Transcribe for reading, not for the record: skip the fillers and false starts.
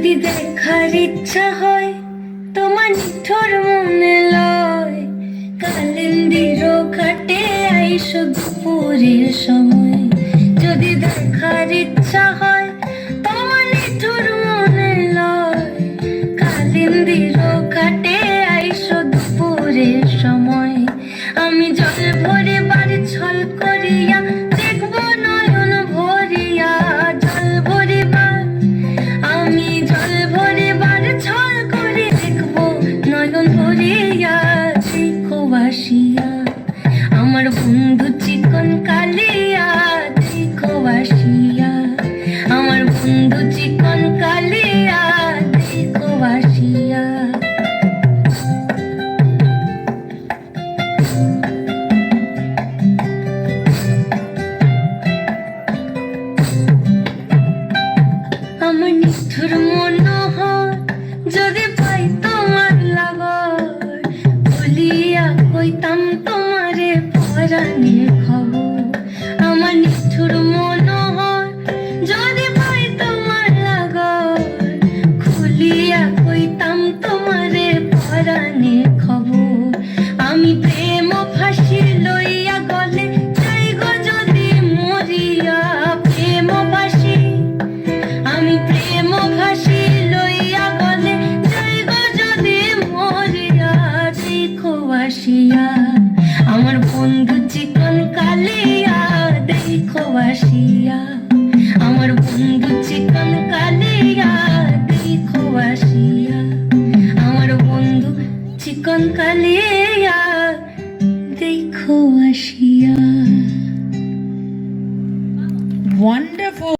যদি দেখার ইচ্ছা হয় তোমার নিঠুর মনে লয়, কালিন্দির ঘাটে আইসো দুপুরের সময়। যদি দেখার ইচ্ছা হয় তোমার নিঠুর মনে লয়, কালিন্দির ঘাটে আইসো দুপুরের সময়। আমি জল ভরে বাড়ি ছল করিয়া দেখব নয়ন ভরিয়া, জল ভরিবার আমি জল ভরিবার ছল করে দেখব নয়ন ভরিয়া। দেখো বাসিয়া আমার বন্ধু চিকন কালিয়া, দেখো বাসিয়া আমার বন্ধু চিকন কালিয়া, দেখো বাসিয়া। আমার নিঠুর মনোহর যদি পাই তোমার লাগর, বলিয়া কইতাম তোমারে পরাণের খবর। আমার নিঠুর মনোহর যদি পাই তোমার লাগর, খুলিয়া কইতাম তোমারে পরাণের খবর। আমি প্রেম ফাঁসি লইয়া গলে যাইগ যদি মরিয়া, প্রেম ফাঁসি আমি প্রেম ফাঁসি লইয়া গলে যাইব যদি মরিয়া। দেখো বাসিয়া আমার বন্ধু চিকন কালিয়া, দেখো বাসিয়া আমার বন্ধু চিকন কালিয়া, দেখো বাসিয়া আমার বন্ধু চিকন কালিয়া, দেখো বাসিয়া। Wonderful.